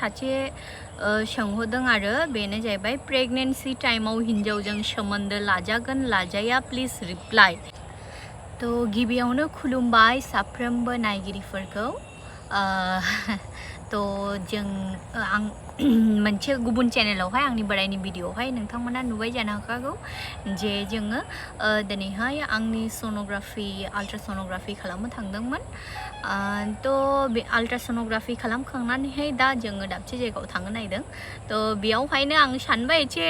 सासे सोंहरदों आरो बेनो जाहैबाय प्रेगनेन्सि टाइमाव हिन्जावजों सोमोन्दो लाजागोन लाजाया प्लिज रिप्लाइ। तो गिबियावनो खुलुमबाय साफ्रोमबो नायगिरिफोरखौ। तो जों आं मोनसे गुबुन चेनेलावहाय आंनि बोरायनि भिडिअआवहाय नोंथांमोना नुबाय जानो हागौ जे जोङो दिनैहाय आंनि सनोग्राफि आल्ट्रासनोग्राफि खालामनो थांदोंमोन। तो बे आल्ट्रासनोग्राफि खालामखांनानैहाय दा जोङो दाबसे जायगायाव थांनो नागिरदों। तो बेयावहायनो आं सानबाय एसे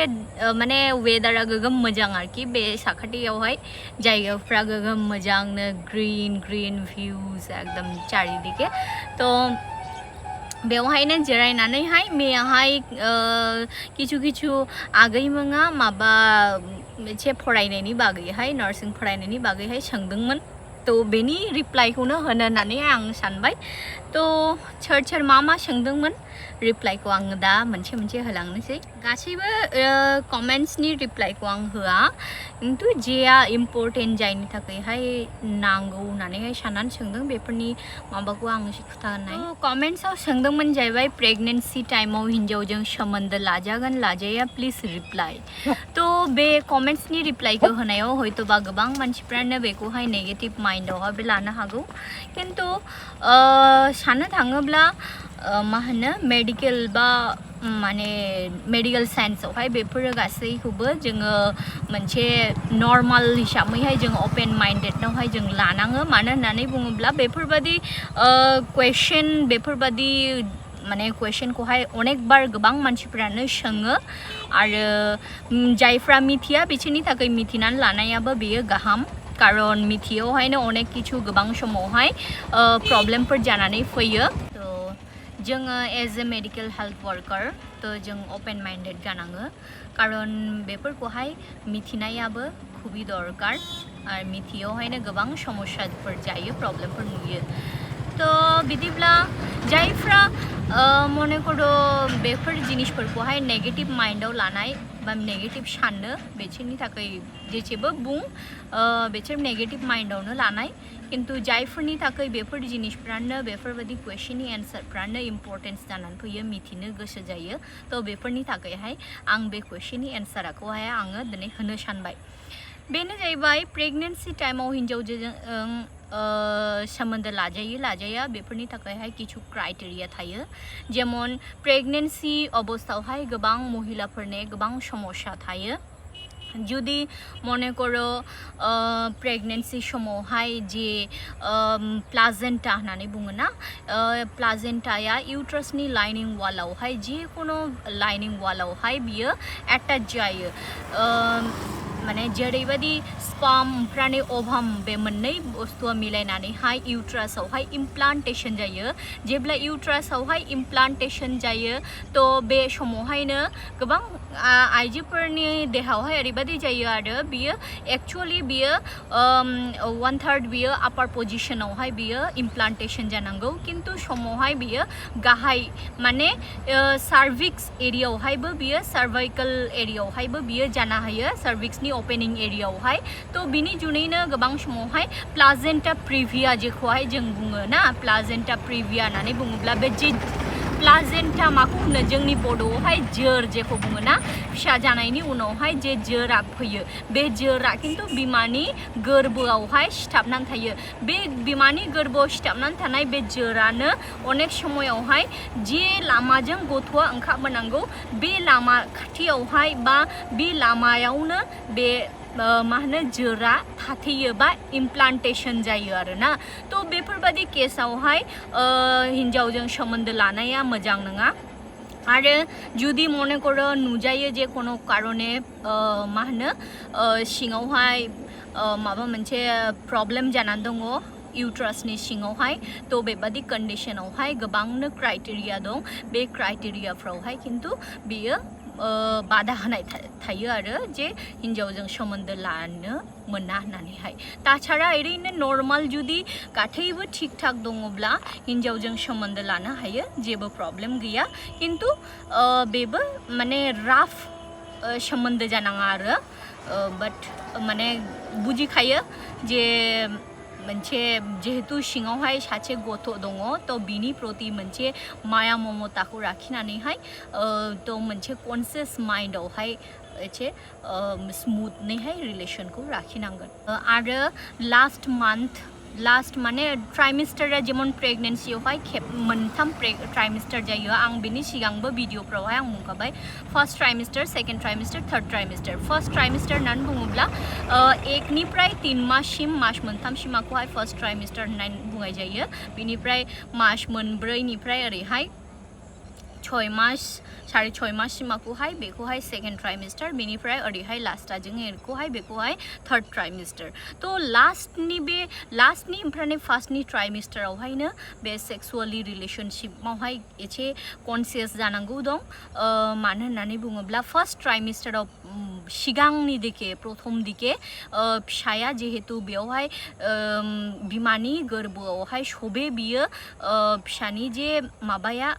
माने वेदारा गोगोम मोजां आरोखि बे साखाथियावहाय जायगाफ्रा गोगोम मोजांनो ग्रीन ग्रीन भिउज एकदम चारिदिके। तो बेवहायनो जिरायनानैहाय मैयाहाय किछु किछु आगैमोना माबा मोनसे फरायनायनि बागैहाय नार्सिं फरायनायनि बागैहाय सोंदोंमोन। तो बेनि रिप्लाइखौनो होनो होननानै आं सानबाय। तो सोर मा सोंदोंमोन रिप्लाइखौ आं दा मोनसे मोनसे होलांनोसै। गासैबो कमेन्ट्सनि रिप्लाइखौ आं होआ, खिन्थु जेया इम्पर्टेन्ट जायनि थाखायहाय नांगौ होननानैहाय साननानै सोंदों बेफोरनि माबाखौ आं एसे खिथानाय। कमेन्ट्सआव सोंदोंमोन जाहैबाय प्रेगनेन्सि टाइमाव हिन्जावजों सोमोन्दो लाजागोन लाजाया प्लिज रिप्लाइ। तो बे कमेन्ट्सनि रिप्लाइखौ होनायाव हयतोबा गोबां मानसिफ्रानो बेखौहाय नेगेटिभ माइन्डआवहाय लानो हागौ, खिन्थु साननो थाङोब्ला मा होनो मेडिकेल बा माने मेडिकेल साइन्सआवहाय बेफोरो गासैखौबो जोङो मोनसे नर्माल हिसाबैहाय जों अपेन माइन्डेडनावहाय जों लानाङो। मानो होननानै बुङोब्ला बेफोरबादि कुवेश्चन बेफोरबादि माने कुवेश्चनखौहाय अनेक बार गोबां मानसिफ्रानो सोङो आरो जायफ्रा मिथिया बिसोरनि थाखाय मिथिनानै लानायाबो बेयो गाहाम। कारन मिथियावहायनो अनेक किछु गोबां समावहाय प्रब्लेमफोर जानानै फैयो। तो जोङो as a medical health worker तो जों अपेन माइन्डेड जानाङो, कारन बेफोरखौहाय मिथिनायाबो खुबि दरकार आरो मिथियावहायनो गोबां समस्याफोर जायो प्रब्लेमफोर नुयो। तो बिदिब्ला जायफ्रा मने करो बेफोर जिनिसफोरखौहाय नेगेटिभ माइन्डआव लानाय बा नेगेटिभ साननो बिसोरनि थाखाय जेसेबो बुं बिसोर नेगेटिभ माइन्डआवनो लानाय, खिन्थु जायफोरनि थाखाय बेफोर जिनिसफ्रानो बेफोरबायदि कुवेश्चननि एन्सारफ्रानो इम्पर्टेन्स जानानै फैयो मिथिनो गोसो जायो। तो बेफोरनि थाखायहाय आं बे कुवेश्चननि एन्सारखौहाय आङो दिनै होनो सानबाय। बेनो जाहैबाय प्रेगनेन्सि टाइमाव हिन्जावजों सोमोन्दो लाजायो लाजाया बेफोरनि थाखायहाय किछु क्राइटेरिया थायो। जेमन प्रेगनेन्सि अबस्थायावहाय गोबां महिलाफोरनि गोबां समस्या थायो। जुदि मने करो प्रेगनेन्सि समावहाय जे प्लाजेन्टा होननानै बुङोना, प्लाजेन्टाया इउट्रासनि लाइनिं वालावहाय जिखुनु लाइनिं वालावहाय बियो एटाच जायो। माने जेरैबायदि स्पाम ओमफ्राय ओभाम बे मोननै बुस्थुआ मिलायनानैहाय इउट्रासावहाय इमप्लान्टेसन जायो। जेब्ला इउट्रासावहाय इमप्लान्टेसन जायो तो बे समावहायनो गोबां आइजोफोरनि देहायावहाय ओरैबायदि जायो आरो बियो एक्चुअलि बियो 1/3 बियो आपार पजिशनावहाय बियो इमप्लान्टेसन जानांगौ, खिन्थु समावहाय बियो गाहाय माने सार्भिक्स एरियायावहायबो बियो सार्भाइकल एरियायावहायबो बियो जानो हायो, सार्भिक्सनि ओपेनिं एरियायावहाय। तो बिनि जुनैनो गोबां समावहाय प्लाजेन्टा प्रिभिया जेखौहाय जों बुङो ना, प्लाजेन्टा प्रिभिया होननानै बुङोब्ला बे जे प्लाजेन्टा माखौ होनो जोंनि बड'आवहाय जोर जेखौ बुङो ना, फिसा जानायनि उनावहाय जे जोरा फैयो बे जोरा खिन्थु बिमानि गोरबोआवहाय सिथाबनानै थायो। बे बिमानि गोरबोआव सिथाबनानै थानाय बे जोरानो अनेक समायावहाय जे लामाजों गथ'आ ओंखारबोनांगौ बे लामा खाथियावहाय बा बे लामायावनो बे मा होनो जोरा थाथेयो बा इमप्लान्टेसन जायो आरोना। तो बेफोरबायदि केसावहाय हिन्जावजों सोमोन्दो लानाया मोजां नङा। आरो जुदि मने करो नुजायो जे कोनो कारणे मा होनो सिङावहाय माबा मोनसे प्रब्लेम जानानै दङ इउट्रासनि सिङावहाय, तो बेबादि कन्डिशनावहाय गोबांनो क्राइटेरिया दं। बे क्राइटेरियाफ्रावहाय खिन्थु बियो बादा होनाय थायो आरो जे हिन्जावजों सोमोन्दो लानो मोना होननानैहाय। ताछाड़ा ओरैनो नर्माल जुदि गासैबो थिग थाक दङब्ला हिन्जावजों सोमोन्दो लानो हायो, जेबो प्रब्लेम गैया। खिन्थु बेबो माने राफ सोमोन्दो जानाङा आरो बाट माने बुजिखायो जे मोनसे जेहेतु सिङावहाय सासे गथ' दङ थ' बिनि प्रति मोनसे माया ममताखौ लाखिनानैहाय थ' मोनसे कनसियास माइन्डआवहाय एसे स्मुथनैहाय रिलेशनखौ लाखिनांगोन आरो लास्ट माने ट्राइमेस्टारा जेमन प्रेगनेन्सियावहाय मोनथाम ट्राइमेस्टार जायो आं बिनि सिगांबो भिडिअफ्रावहाय आं बुंखाबाय फार्स्ट ट्राइमेस्टार सेकेन्ड ट्राइमेस्टार थार्ड ट्राइमेस्टार फार्स्ट ट्राइमेस्टार होननानै बुङोब्ला 1निफ्राय 3 माससिम मास मोनथामसिमाखौहाय फार्स्ट ट्राइमेस्टार होननानै बुंनाय जायो बिनिफ्राय मास मोनब्रैनिफ्राय ओरैहाय 6 मास 6.5 माससिमाखौहाय बेखौहाय सेकेन्ड ट्राइमेस्टार बेनिफ्राय ओरैहाय लास्टआ जों एरखौहाय बेखौहाय थार्ड ट्राइमेस्टार थ' लास्टनि ओमफ्राय फार्स्टनि ट्राइमेस्टारावहायनो बे सेक्सुवेलि रिलेशनशिपआवहाय एसे कनसियास जानांगौ दं मानो होननानै बुङोब्ला फार्स्ट ट्राइमेस्टाराव सिगांनि दिके प्रथम दिके फिसाया जिहेतु बेवहाय बिमानि गोरबोआवहाय सबे बियो फिसानि जे माबाया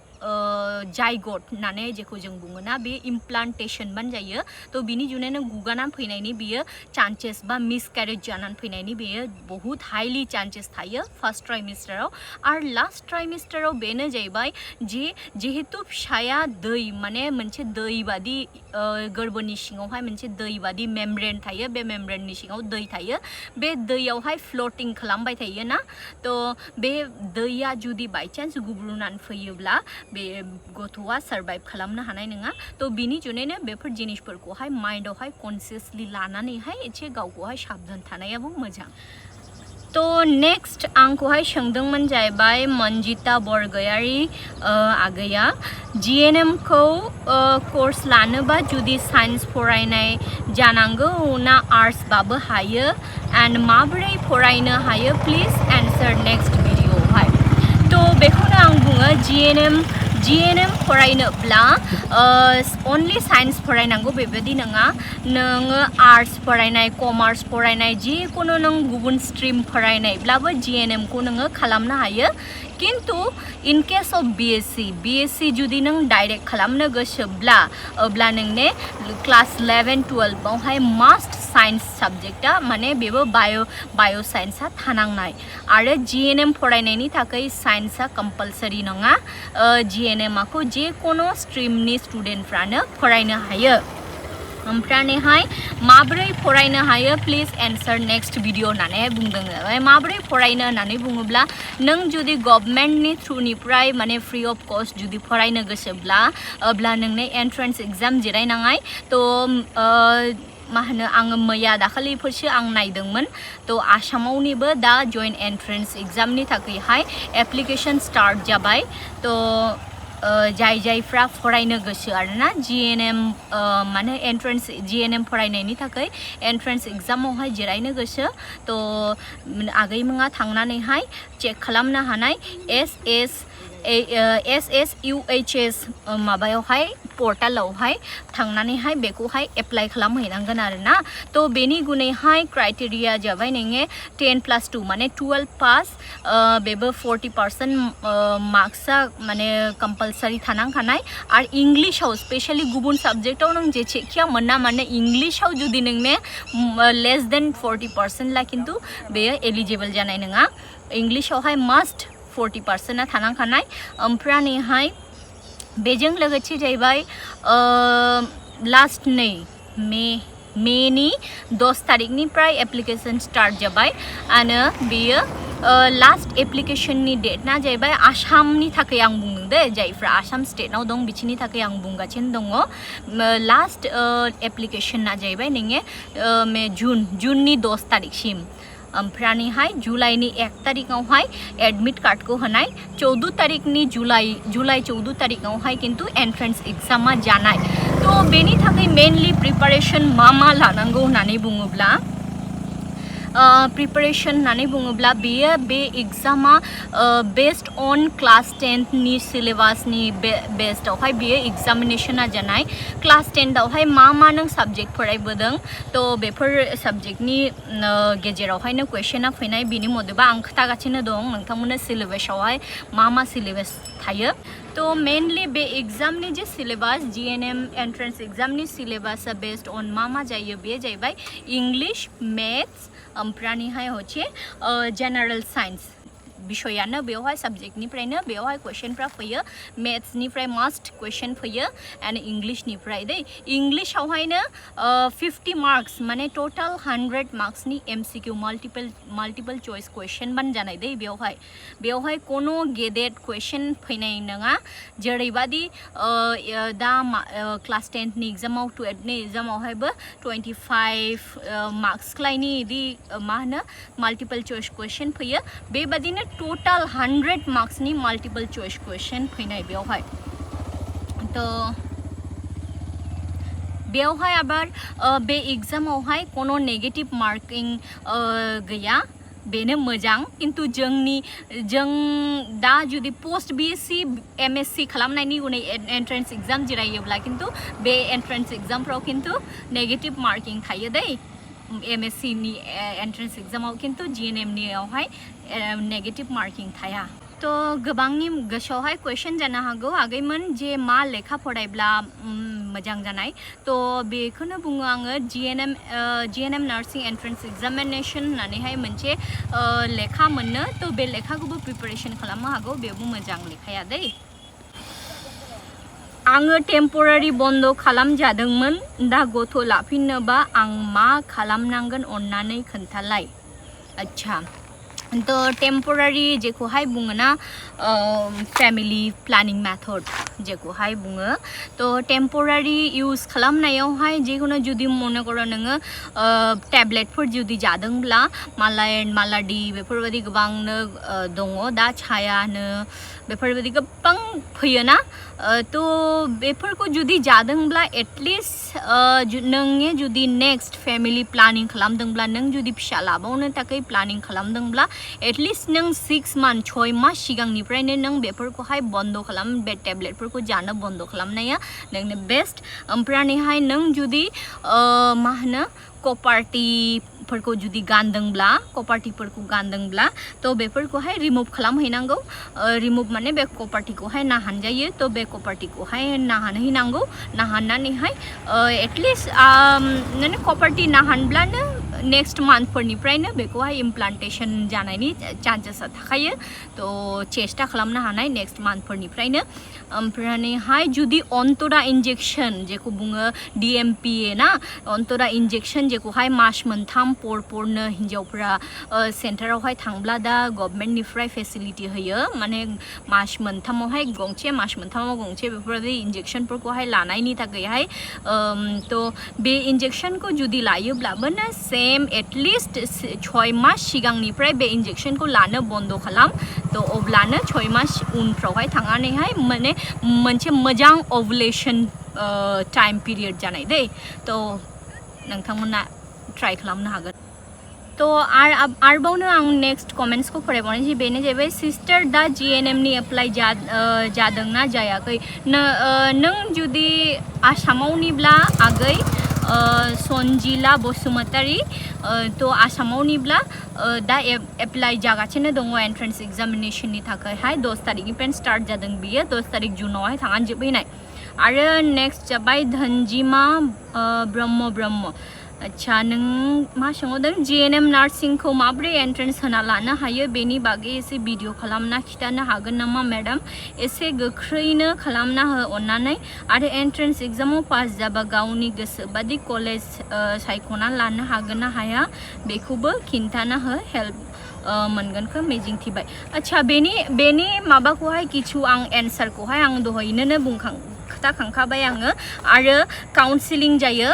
जायगट होननानै जेखौ जों बुङोना बे इमप्लान्टेसन जायो थ' बिनि जुनैनो गुगानानै फैनायनि बियो चान्सेस बा मिसकेरेज जानानै फैनायनि बेयो बहुत हाइलि चान्सेस थायो फार्स्ट ट्राइमेस्टाराव आरो लास्ट ट्राइमेस्टाराव बेनो जाहैबाय जिहेतु फिसाया दै माने मोनसे दै बादि गोरबोनि सिङावहाय मोनसे दै बादि मेमब्रेन थायो बे मेमब्रेननि सिङाव दै थायो बे दैयावहाय फ्लटिं खालामबाय थायो ना थ' बे दैया जुदि बायचान्स गुब्रुनानै फैयोब्ला बे गथ'आ सार्भाइभ खालामनो हानाय नङा थ' बिनि जुनैनो बेफोर जिनिसफोरखौहाय माइन्डआवहाय कनसियासलि लानानैहाय एसे गावखौहाय साबधान थानायाबो मोजां थ' नेक्स्ट आंखौहाय सोंदोंमोन जाहैबाय मनजिता बरगयारी आगैया GNM खौ कर्स लानोबा जुदि साइन्स फरायनाय जानांगौ ना आर्ट्सबाबो हायो एन्ड माबोरै फरायनो हायो प्लिज एन्सार नेक्स्ट भिडिअआवहाय थ' बेखौनो आं बुङो GNM फरायनोब्ला अनलि साइन्स फरायनांगौ बेबायदि नङा नोङो आर्ट्स फरायनाय कमार्स फरायनाय जिखुनु नों गुबुन स्ट्रिम फरायनायब्लाबो GNM खौ नोङो खालामनो हायो किन्तु इन केस अफ BSc जुदि नों डाइरेक्ट खालामनो गोसोब्ला अब्ला नोंने क्लास 11-12 आवहाय मास्ट साइन्स साबजेक्टा माने बेबो बाय' साइन्सआ थानांनाय आरो GNM फरायनायनि थाखाय साइन्सआ कम्पालसरि नङा GNM खौ जिखुनु स्ट्रिमनि स्टुडेन्टफ्रानो फरायनो हायो ओमफ्रायहाय माबोरै फरायनो हायो प्लिज एन्सार नेक्स्ट भिडिअ होननानै बुंदों माबोरै फरायनो होननानै बुङोब्ला नों जुदि गभर्नमेन्टनि थ्रुनिफ्राय माने फ्रि अफ कस्ट जुदि फरायनो गोसोब्ला अब्ला नोंनो एन्ट्रेन्स एग्जाम जिरायनाङाय थ' मा होनो आङो मैया दाखालिफोरसो आं नायदोंमोन थ' आसामावनिबो दा जइन्ट एन्ट्रेन्स एग्जामनि थाखायहाय एप्लिकेसन स्टार्ट जाबाय थ' जायफ्रा फरायनो गोसो आरोना GNM माने एन्ट्रेन्स GNM फरायनायनि थाखाय एन्ट्रेन्स एग्जामावहाय जिरायनो गोसो थ' आगैमोना थांनानैहाय चेक खालामनो हानाय SSUHS माबायावहाय पर्टालावहाय थांनानैहाय बेखौहाय एप्लाइ खालामहैनांगोन आरोना थ' बेनि गुनैहाय क्राइटेरिया जाबाय नोङो 10+2 माने 12 पास बेबो 40% मार्क्सआ माने कम्पालसरि थानांखानाय आरो इंलिशाव स्पेशली गुबुन साबजेक्टआव नों जेखिया मोना माने इंलिशाव जुदि नोंने लेस देन 40% ला खिन्थु बेयो एलिजिबल जानाय नङा इंलिशावहाय मास्ट 40%आ थानांखानाय ओमफ्रायहाय बेजों लोगोसे जाहैबाय लास्ट नै मेनि 10 तारिखनिफ्राय एप्लिकेसन स्टार्ट जाबाय आरो बेयो लास्ट एप्लिकेशननि डेटना जाहैबाय आसामनि थाखाय आं बुंदों दे जायफ्रा आसाम स्टेटआव दं बिसिनि थाखाय आं बुंगासिनो दङ लास्ट एप्लिकेशना जाहैबाय नोङो जुननि 10 तारिखसिम ओमफ्रायहाय जुलाइनि 1 तारिखआवहाय एडमिट कार्डखौ होनाय 14 तारिखनि जुलाइ 14 तारिखआवहाय खिन्थु एन्ट्रेन्स एग्जामा जानाय थ' बेनि थाखाय मेनलि प्रिपारेसन मा लानांगौ होननानै बुङोब्ला प्रिपारेसन होननानै बुङोब्ला बे एग्जामा बेस्ड अन क्लास 10 नि सिलेबासनि बेस्डआवहाय बेयो एग्जामिनेसना जानाय क्लास 10 आवहाय मा नों साबजेक्ट फरायबोदों थ' बेफोर साबजेक्टनि गेजेरावहायनो कुइसना फैनाय बिनि मदेबा आं खोथागासिनो दं नोंथांमोननो सिलेबासावहाय मा सिलेबास थायो तो मेनलि बे एग्जामनि जे सिलेबास GNM एंट्रेंस एग्जामनि सिलेबासा बेस्ड ऑन मा जायो बे जाहैबाय इंग्लिश मैथ्स ओमफ्रायहाय हচ্ছে जनरल साइंस विषयानो बेवहाय सब्जेक्टनिफ्रायनो बेवहाय क्वेश्चनफ्रा फैयो मैथ्सनिफ्राय मास्ट क्वेश्चन फैयो एंड इंग्लिशनिफ्राय दै इंग्लिशावहायनो 50 मार्क्स माने total 100 मार्क्सनि MCQ multiple choice question बन जानाय दै बेवहाय कोनो गेदेड क्वेश्चन फैनाय नङा जेरैबादि दा क्लास 10 नि एग्जामाव 12 नि एग्जामावहायबो 25 मार्क्स क्लाइनि इदि मा होनो मल्टिपल चॉइस क्वेश्चन फैयो बेबादिनो टोटल 100 मार्क्स नि मल्टिपल चॉइस क्वेश्चन फैनाय बेवहाय तो बेवहाय आबार बे एग्जामावहाय कोनो नेगेटिव मार्किंग गैया बेनो मोजां किन्तु जों दा जुदि पोस्ट BSc MSc खालामनायनि उनै एंट्रेंस एग्जाम जिरायोब्ला किन्तु बे एंट्रेंस एग्जामफ्राव किन्तु नेगेटिव मार्किंग थायो दै MSc नि एंट्रेंस एग्जामाव किन्तु GNM नियावहाय नेगेटिव मार्किंग थाया तो गोबांनि गोसोआवहाय क्वेश्चन जानो हागौ आगैमोन जे मा लेखा फरायब्ला मोजां जानाय तो बेखौनो बुङो आङो GNM नार्सिं एंट्रेंस एग्जामिनेशन होननानैहाय मोनसे लेखा मोनो तो बे लेखाखौबो प्रिपारेशन खालामनो हागौ बेबो मोजां लेखाया दै आङो टेम्परारि बन्द खालामजादोंमोन दा गथ' लाफिननोबा आं मा खालामनांगोन अन्नानै खोन्थालाय अच्छा तो टेम्परारि जेखौहाय बुङो ना फैमिली प्लानिंग मेथड जेखौहाय बुङो तो टेम्परारि यूज खालामनायावहाय जेखुनु जुदि मने करो नोङो टेब्लेटफोर जुदि जादोंब्ला मालाडी बेफोरबायदि गोबांनो दङ दा छायानो बेफोरबायदि गोबां फैयोना तो बेफोरखौ जुदि जादोंब्ला एटलिस्ट नोंनि जुदि नेक्स्ट फैमिली प्लानिंग खालामदोंब्ला नों जुदि फिसा लाबावनो थाखाय प्लानिंग खालामदोंब्ला एटलिस्ट नों 6 मान्थ 6 मास सिगांनिफ्रायनो नों बेफोरखौहाय बन्द खालाम बे टेब्लेटफोरखौ जानो बन्द खालामनाया नोंनो बेस्ट ओमफ्रायहाय नों जुदि मा होनो कपार्टिफोरखौ जुदि गानदोंब्ला तो बेफोरखौहाय रिमुभ खालामहैनांगौ रिमुभ माने बे कपार्टिखौहाय नाहानजायो तो बे कपार्टिखौहाय नाहानहैनांगौ नाहाननानैहाय एटलिस्ट माने कपार्टि नाहानब्लानो नेक्स्ट मान्थ फोरनिफ्रायनो बेखौहाय इमप्लान्टेशन जानायनि चान्सेसा थाखायो तो चेष्टा खालामनो हानाय नेक्स्ट मान्थ फोरनिफ्रायनो ओमफ्रायहाय जुदि अंतरा इंजेक्शन जेखौ बुङो DMPA ना अंतरा इंजेक्शन जेखौहाय मास मोनथाम परनो हिन्जावफोरा सेन्टारावहाय थांब्ला दा गभर्नमेन्टनिफ्राय फेसिलिटी होयो माने मास मोनथामावहाय गंसे मास मोनथामाव गंसे बेफोरबायदि इंजेक्शनफोरखौहाय लानायनि थाखायहाय तो बे इंजेक्शनखौ जुदि लायोब्लाबो ना सेम एटलिस्ट 6 मास सिगांनिफ्राय बे इंजेक्शनखौ लानो बन्द खालाम तो अब्लानो 6 मास उनफ्रावहाय थांनानैहाय माने मोनसे मोजां ओवुलेशन टाइम पीरियड जानाय दै तो नोंथांमोना ट्राई खालामनो हागोन तो आरोबावनो आं नेक्स्ट कमेन्ट्स को फरायबावनोसै बेनो जाहैबाय सिस्टार दा GNM नि एप्लाइ जादोंना जायाखै नों जुदि आसामावनिब्ला आगै सन्जिला बसुमतारी तो आसामावनिब्ला दा एप्लाइ जागासिनो दङ एंट्रेंस एग्जामिनेशननि थाखायहाय 10 तारिखनिफ्राय स्टार्ट जादों बियो 10 तारिख जुनावहाय थांनानै जोबहैनाय आरो नेक्स्ट जाबाय धनजिमा ब्रह्म अच्छा नों मा सोंदों GNM नार्सिंखौ माब्रै एंट्रेंस होना लानो हायो बेनि बागै एसे भिडिअ खालामना खिथानो हागोन नामा मेडाम एसे गोख्रैनो खालामना हो अन्नानै आरो एंट्रेंस एग्जामाव पास जाबा गावनि गोसो बादि कलेज सायख'ना लानो हागोन ना हाया बेखौबो खिन्थाना हो हेल्प मोनगोनखौ मिजिं थिबाय अच्छा बेनि माबाखौहाय किछु आं एन्सारखौहाय आं दहायनो खोथाखांखाबाय आङो आरो काउन्सिलिं जायो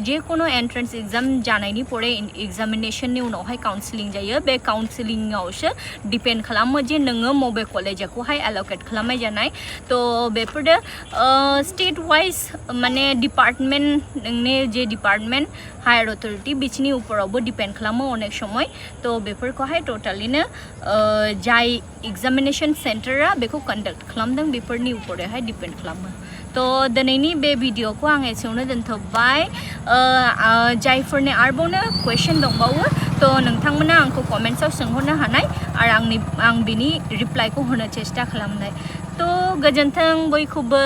जेखुनु एंट्रेंस एग्जाम जानायनि परे एग्जामिनेशननि उनावहाय काउन्सिलिं जायो बे काउन्सिलिंआवसो डिपेन्ड खालामो जे नोङो मबे कलेजखौहाय एल'केट खालामनाय जानाय तो बेफोरो स्टेट वाइज माने डिपार्टमेन्ट नोंनि जे डिपार्टमेन्ट हायर अथरिटी बिसिनि उपरावबो डिपेन्ड खालामो अनेक समय तो बेफोरखौहाय टोटालिनो जाय एग्जामिनेशन सेन्टारा बेखौ कन्डाक्ट खालामदों बेफोरनि उपरैहाय डिपेन्ड खालामो तो दिनैनि बे भिडिअखौ आं एसेयावनो दोनथ'बाय जायफोरनि आरोबावनो कुइसन दंबावो तो नोंथांमोना आंखौ कमेन्ट्सआव सोंहरनो हानाय आरो आं बिनि रिप्लाइखौ होनो चेष्टा खालामनाय थ' गोजोन्थों बयखौबो